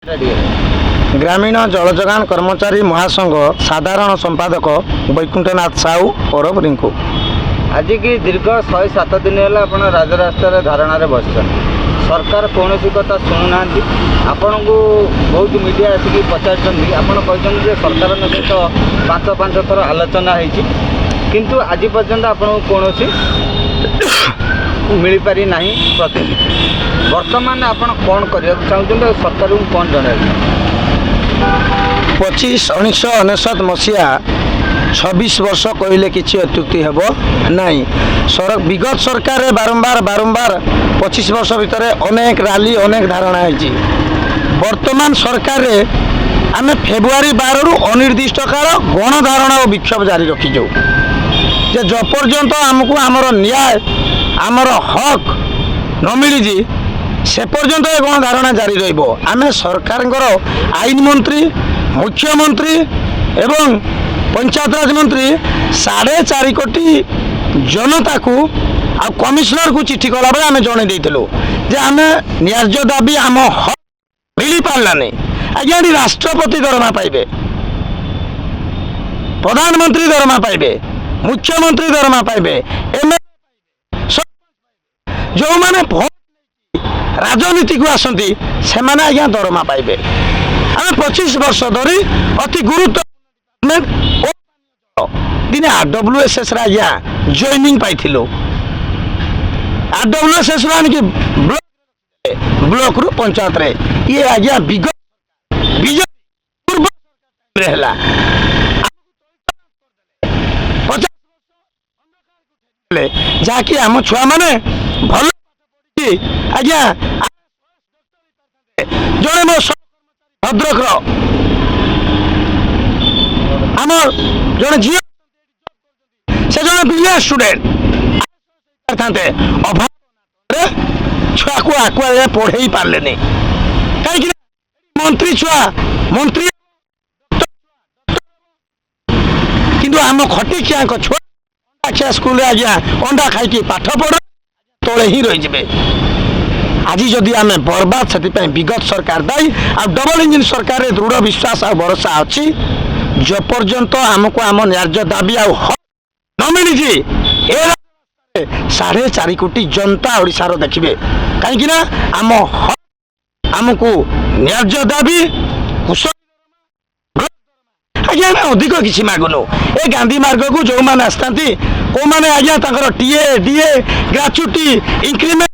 ग्रामीण जल जोगान कर्मचारी महासंघ साधारण संपादक वैकुंठनाथ साहू औरफ रिंकू। आज की दीर्घ 107 दिन है राजरास्तार धारणा बस सरकार कौन कथा शुणुना आपण को बहुत मीडिया आसिक पचार आप सरकार सहित 5 थर आलोचना किंतु आज पर्यंत आपको कौन मिल पारि ना प्रतिनिधि वर्तमान आप कौन करने चाहते सरकार को कौन जन 1999 मसीहा 26 वर्ष कहले किसी अत्युक्ति हेब नाई। विगत सरकार बारंबार 25 वर्ष भितर अनेक रैली अनेक धारणा है। वर्तमान सरकार आम फेब्रुआरी 12 रु अनिर्दिष्ट काल गणधारणा और विक्षोभ जारी रखीजु जे जपर्यंत आमको आमर न्याय आमर हक न मिली से पर्यंत गणधारणा जारी रहिबो। आमे सरकार आईन मंत्री मुख्यमंत्री एवं पंचायत राज मंत्री 4.5 कोटी जनता को आ कमिशनर को चिठी कला बेले आमे जणे देइतलो जे आमे न्याय्य दाबी आम हक मिली पारलानी। आज्ञा राष्ट्रपति दरमा पाइबे, प्रधानमंत्री दरमा पाइबे, मुख्यमंत्री दरमा पाइबे, जो माने राजनीति को आसती से माने आज्ञा दरमा पाइबे। आम 25 वर्ष धरी अति गुरुत्व दिने RWSS आज्ञा जॉइनिंग पाइथिलु। RWSS आनिक ब्लॉक रु पंचायत रे ये आज्ञा विगत पूर्व रहला जाकि आम छुआ माने भल आज्ञा जड़े मो भद्रक आम जड़े झी से जड़े ब्रिलियंट स्टूडेंट अभाव छुआ को आकुआ पढ़े पारे कहीं मंत्री छुआ मंत्री किंतु आम खटिकिया छुआ स्कूल आज्ञा अंडा खाई पाठ पढ़ तले ही रही। आज जदि आम बर्बाद से विगत सरकार दायी आ डबल इंजिन सरकार दृढ़ विश्वास आ भरोसा अच्छी जपर्यंत आमको आम न्याय्य दाबी न मिली 4.5 कोटी जनता ओडिशार देखिए कहीं आम आमको न्याय्य दाबी आज्ञा अधिक किसी मागुनु ए गांधी मार्ग को जो मैंने आसता कौ मैंने आज्ञा टीए डीए ग्राचुटी इंक्रीमेंट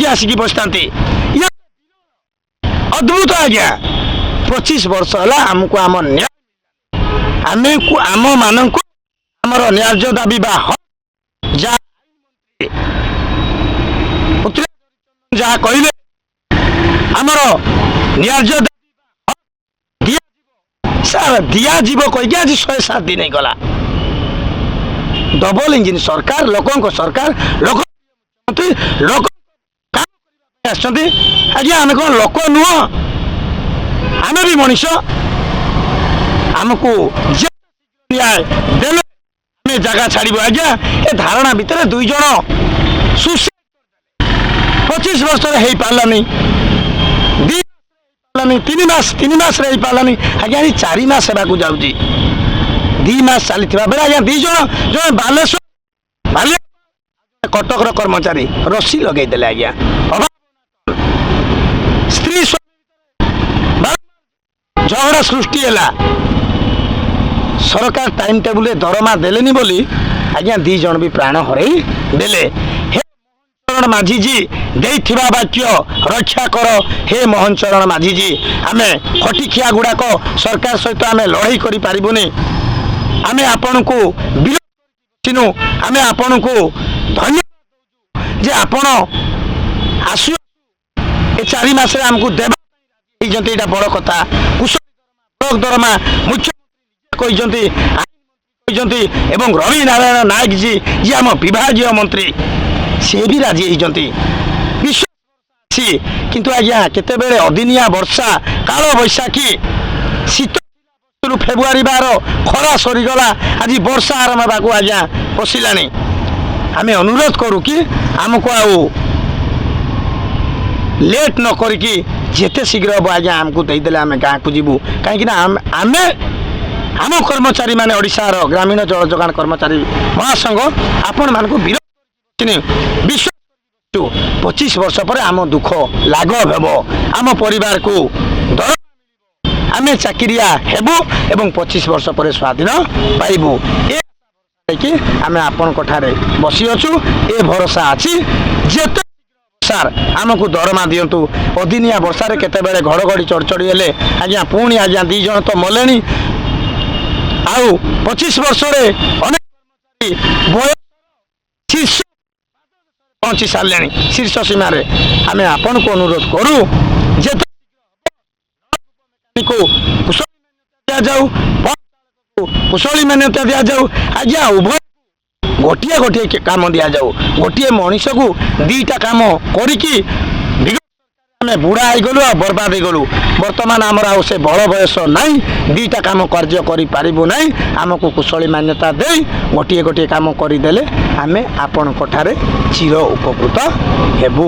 आसिक बसता अद्भुत आज्ञा 25 वर्ष है आमको आम न्याय आम मान आमर न्याय्य दाबी जहाँ कहले आमर न्याय्य दिया जीव कहीकि आज 107 दिन गला डबल इंजिन सरकार लोक सरकार लोक लोक आज्ञा आम कौन लोक नुह आम भी मनीष आमको न्याय देने जगह छाड़ आज्ञा ए धारणा भितर 2 जन 25 वर्ष हो पारानी 3 मास रही पारानी आज्ञा 4 मास सेवा जाऊँगी 2 मास चली बेले आज्ञा 2 जन जो बालेश्वर कटक कर्मचारी रस्सी लगेदेले आज्ञा स्त्री झगड़ा सृष्टि है सरकार टाइम टेबुल दरमा देलेनी बोली आज्ञा 2 जन भी प्राण हरई देले। हे मोहन माझी जी देइथिबा वाक्य रक्षा कर हे मोहन चरण माझी जी आमे खटिखिया गुड़ाक सरकार सहित आमे लड़ाई करि पारिबुनी आमे आपण को विरोध आमे आपण को धन्यवाद जे आपण आसु ए 4 मास आमको देवा बड़ कथा कुशल दरमा मुख्यमंत्री एवं रवि नारायण नायक जी जी आम विभागीय मंत्री सी भी राजी होती विश्वास किंतु आज्ञा केतेबेले अदिनिया वर्षा काल बैशाखी शीत फेब्रुआरी 12 खरा सरीगला आज वर्षा आरंभ होगा आज्ञा पशिलानी आम अनुरोध करूँ कि आमको लेट न करिकी जेते शीघ्र हम आज्ञा आमको देदेले आम गाँ को जीवु कहीं आम कर्मचारी माने ओडिशार ग्रामीण जल जोगान कर्मचारी महासंघ आपण मान विश्व 25 वर्ष पर आम दुख लाघव हेब आम परिवार को दर आम चाकरिया हेबु एवं 25 वर्ष पर स्वाधीन पाइबु कि आम आपण ठारे बसी अछु ए भरोसा अच्छी जेते सार आमको दरमा दिंतु अदिनिया वर्षा केतेबेले घड़घड़ी चढ़चड़ी हेले आज्ञा पुणी आज्ञा 2 जन तो मले आउ 25 वर्ष अनेक शीर्ष पहुंची सारे शीर्ष सीमार आम आपण को अनुरोध करूँ दि जाऊ कुशली मान्यता दि जाऊ आज्ञा उभय गोटे गोटे काम दि जाऊ गोटे मनीष को 2टा काम करिकी आम बुढ़ा होगलु आ बर्बाद होगलु बर्तमान आमर आउ से बड़ बयस नाई 2टा काम कार्य करूँ ना आमको कुशली मान्यता दे गोटे गोटे काम करदेले आम आपण चिर उपकृत हेबु।